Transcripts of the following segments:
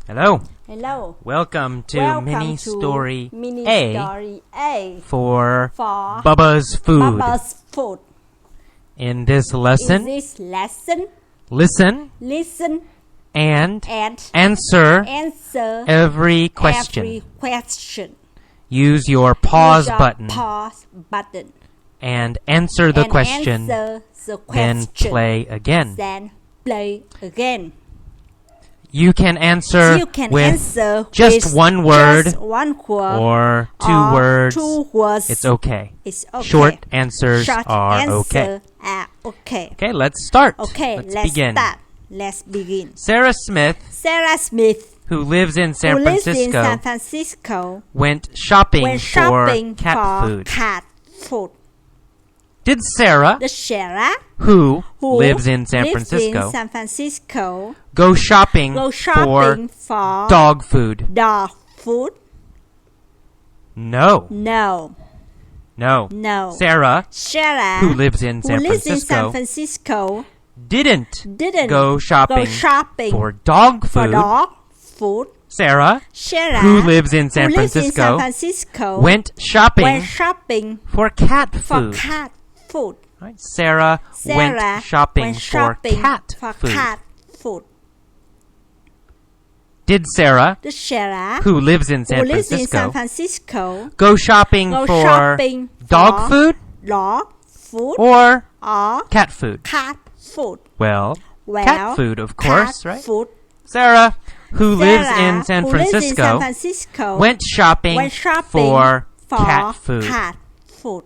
Hello. Hello. Welcome to Welcome Mini to Story Mini A Story A for for Bubba's Food. Bubba's Food. In this In lesson, this lesson, listen listen and and answer answer every question. every question. Use your pause Use your button pause button and answer the and question, answer the then question. play again. Then play again. You can answer You can with answer just with one word just one word or two or words. 2 words. It's okay. It's okay. Short answers Short are answer okay. are okay. Okay, let's start. Okay, let's let's begin. start. Let's begin. Sarah Smith, Sarah Smith, who lives in San who lives in Francisco, San Francisco, went shopping, went shopping for cat for food. cat food. Did Sarah, The Sarah, who who lives in San lives Francisco, in San Francisco, go shopping, go shopping for for dog food? dog food? No. No, No. no. Sarah, Sarah, who lives in who San lives in San Francisco, Francisco, didn't didn't go shopping, for dog for food. dog food. Sarah, Sarah, who lives in San who lives in Francisco, San Francisco, went shopping, went shopping for cat for food. cat food. Right? Sarah, went shopping, for cat food. cat food. Did Sarah, The Sarah, who lives in who San lives in San Francisco, Francisco, go shopping go for shopping dog for food dog food or or cat food? cat food. Well, Well, cat food, of course, cat right? Food. Sarah, who lives Sarah, in San who lives in Francisco, San Francisco, went shopping, went shopping for for cat food. cat food.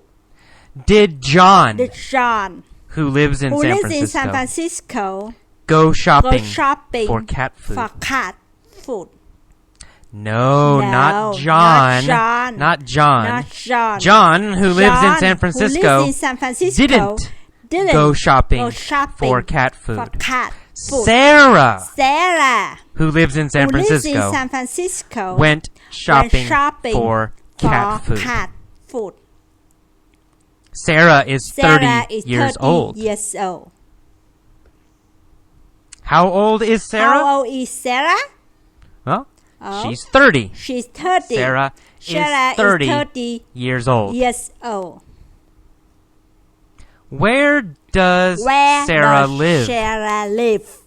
Did John, The John, who lives in who San lives in San Francisco, Francisco, go go shopping, shopping for cat food? for cat food. No, No, not John. not John. Not John. Not John. John, who lives in John, San who Francisco, lives in San Francisco, didn't go shopping, go shopping for cat food. for cat food. Sarah, Sarah, who lives in San who lives in Francisco, San Francisco, went shopping, shopping for cat food. cat food. Sarah is 30 Sarah is years 30 old. years old. How old is Sarah? How old is Sarah? Well, Oh, she's 30. she's 30. Sarah Sarah is 30 is 30 years old. years old. Where does Where Sarah does live? Sarah live?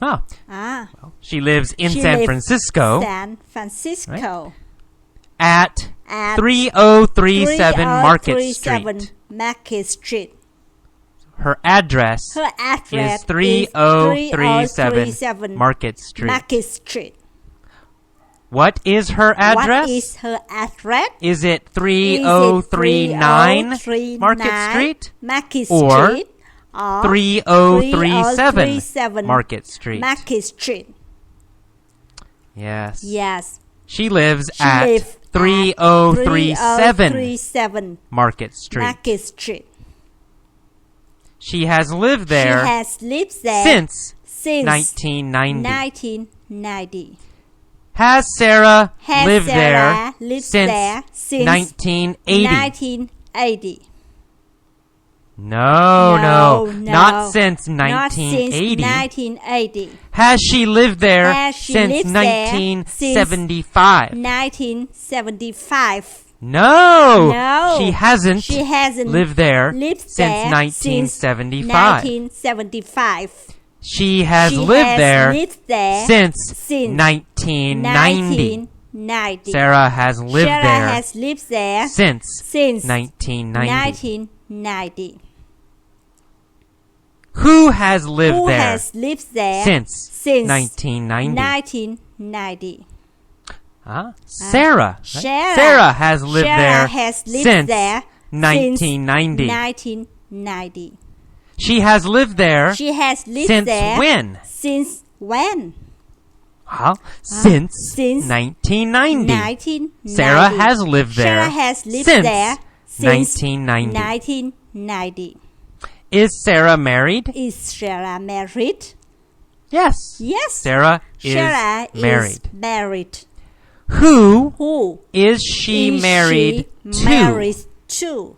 Oh, Ah, she lives in she San lives Francisco San Francisco. at At 3037 Market 3037 Street. Market Street. Her address Her address is 3037 Market Street. Market Street. What is her address? What is her address? Is it Is it 3039 3039 Market Street Market or Street or 3037 Market Street? Market Street. Yes. Yes. She lives She at lives 3037 3037 Market Street. Market Street. She has lived there She has lived there since since 1990. 1990. Has Sarah Has lived Sarah there lived since there since 1980? 1980. No, No, not since Not since 1980. 1980. Has she lived there Has she since lived there 1975? 1975. No, No, she hasn't She hasn't lived there lived since there 1975. Since 1975. She has She lived has there lived there since since 1990. 1990. Sarah has lived Sarah there has lived there since since 1990. 1990. Who has lived Who there has lived there since 1990? 1990. Huh? Sarah. right? Sarah. Sarah has lived Sarah there has lived since there 1990. 1990. She has lived there She has lived since there when? Since when? Huh? Since Since 1990. 1990. Sarah has lived there Sarah has lived since there since 1990. 1990. Is Sarah married? Is Sarah married? Yes. Yes. Sarah is Sarah married. is married. Who Who is she is married she to? married to?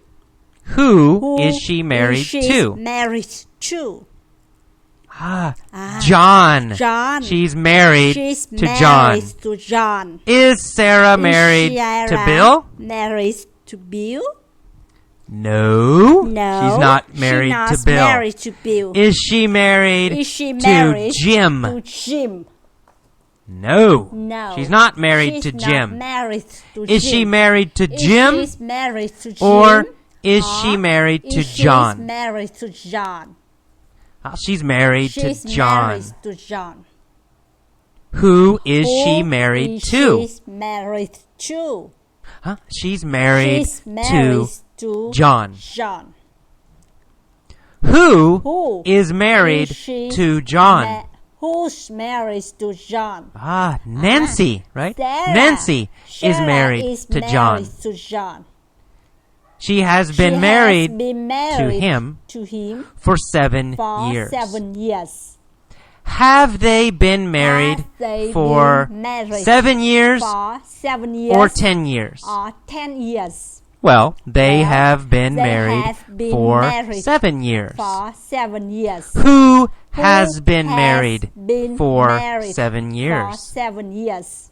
Who is she married is she to? married to? John. John. She's married She's to married John. to John. Is Sarah married Sarah to Bill? Married to Bill? No. No. She's not married She's not to Bill. married to Bill. Is she married to Jim? To Jim? No. No. She's not married She's to not Jim. married to Is Jim. she married to Jim? She's married to Jim? Or is she married to John? She's married to John. She's married She's to John. married to John. Who is she married to? She's married to. She's married to John. John. Who is married to John? Who's married to John? Nancy, right? Sarah. Nancy is married to John. She has been married to him for 7 years. 7 years. Have they been married for 7 years For 7 years. or 10 years? Or 10 years. Well, they have been married have been for married 7 years. For 7 years. Who has been married been for married 7 For years? 7 years.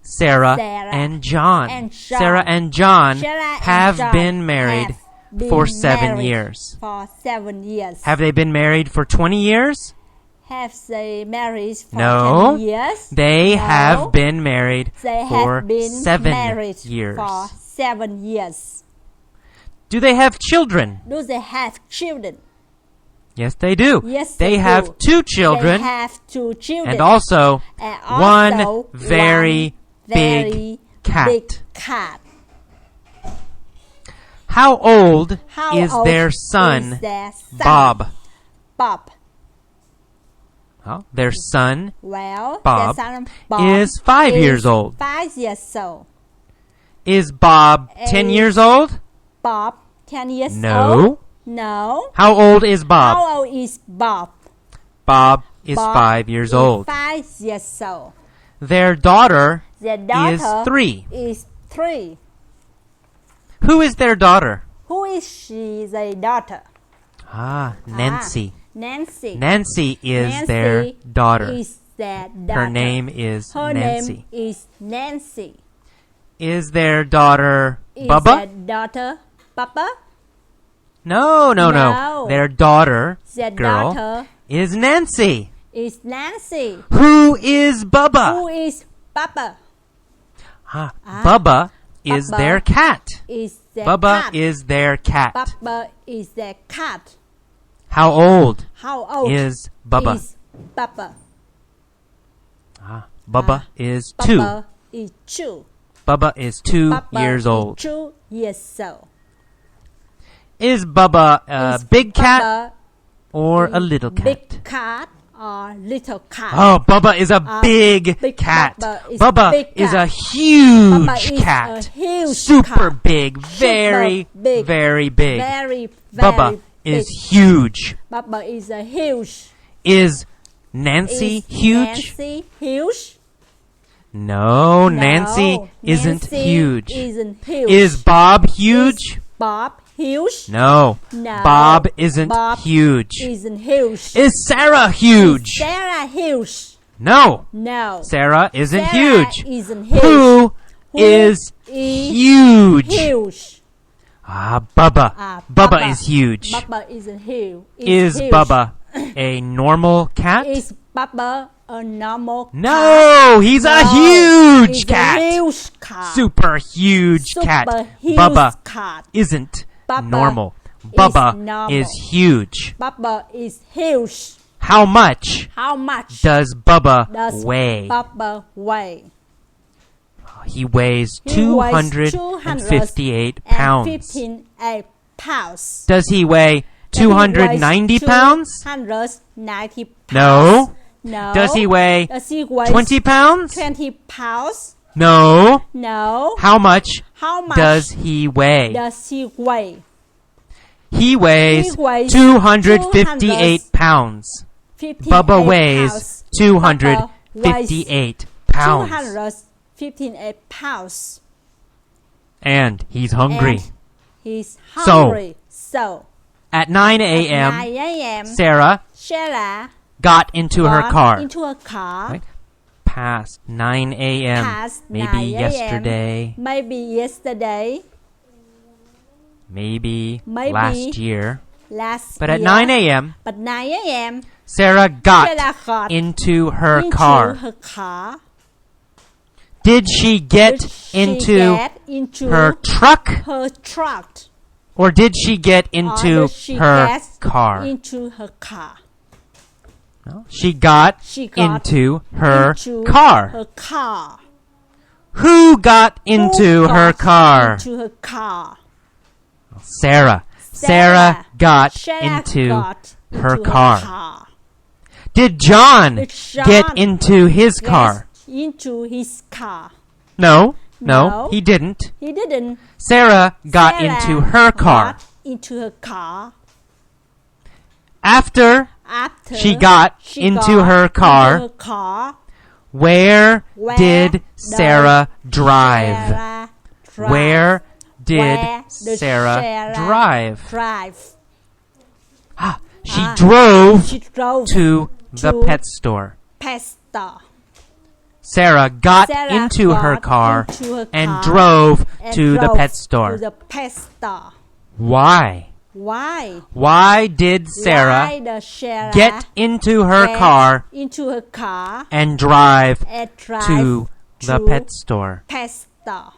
Sarah and John. Sarah and John have been married for 7 years. For 7 years. Have they been married for 20 years? Have they married for No. 10 years? They No. have been married They for have been 7 married years. For 7 years. Do they have children? Do they have children? Yes, they do. Yes, they do. have 2 children. They have 2 children. And also, And one very big cat. Big cat. How old How is old their son, is their son? Bob? Bob. Their son Well, Bob their son Bob is 5 years old. 5 years old. Is Bob 10 years old? Bob 10 years old? No. No. How old is Bob? How old is Bob? Bob is Bob 5 years is old. 5 years old. Their daughter Their daughter is 3. Is 3. Who is their daughter? Who is she? The daughter. Nancy. Nancy. Nancy is Nancy their daughter. Is their daughter. Her name is Her Nancy. name is Nancy. Is their daughter Is Bubba? their daughter Bubba? No. No. Their daughter, Their girl, daughter is Nancy. is Nancy. Who is Bubba? Who is Bubba? Bubba is Bubba their cat. Is their Bubba cat. is their cat. Bubba is their cat. How old How old is Bubba? Is Bubba? Bubba is 2. Bubba is 2. Bubba is 2 Bubba years is old. 2 years old. Is Bubba a Is big cat Bubba or a little cat? Big cat or little cat? Bubba is a big big cat. Bubba is big is cat. a huge Bubba is cat. a huge Super cat. big. Very, big. very big. Very, Bubba big. is huge. Bubba is a huge. Is Nancy Is huge? Nancy huge? No, Nancy isn't Nancy huge. Isn't huge. Is Bob huge? Is Bob huge? No. No. Bob isn't Bob huge. Isn't huge. Is Sarah huge? Is Sarah huge? No. No. Sarah isn't Sarah huge. Isn't huge. Who is huge? Huge. Bubba. Bubba is huge. Bubba isn't huge. Is huge. Bubba a normal cat? Is Bubba a normal cat? No, he's a huge He's cat. A huge cat. Super huge cat. Huge Bubba cat. isn't Bubba normal. Bubba normal. is huge. Bubba is huge. How much How much does Bubba does weigh? Bubba weigh? He weighs He weighs 258 pounds. 258 pounds. Does he weigh 290 pounds? 290 pounds. No. No. Does he weigh Does he weigh 20 pounds? 20 pounds? No. No. How much How much does he weigh? does he weigh? He weighs He weighs 258 pounds. 58 Bubba weighs pounds. 258 pounds. 258 pounds. And he's hungry. And he's hungry. So At 9 at a.m., 9 a.m. Sarah Sarah got into her got car. into her car. Right? Past 9 a.m. Past Maybe 9 a.m. yesterday. Maybe yesterday. Maybe Maybe last year. Last But year. at 9 a.m., But 9 a.m. Sarah got Sarah got into her into car. her car. Did she get Did she into get into her truck? her truck? Or did she get Or into did she her get car? into her car? No, she got She got into her into car. her car. Who got into Who her got car? into her car? Sarah. Sarah got Sarah into got her into car. Did John Did John get into his car? Get into his car. No, No. he didn't. He didn't. Sarah got Sarah into her car. got into her car. After After she got into her car, into her car, where where did Sarah drive? Sarah drive? Where did Where did Sarah drive? Drive. She drove She drove to the to pet store. pet store. Sarah got Sarah into her got car into her and car drove and to the drove pet store. To the pet store. Why? Why? Why did Sarah Why does Sarah get into her get car into her car and drive and drive to the pet store? pet store?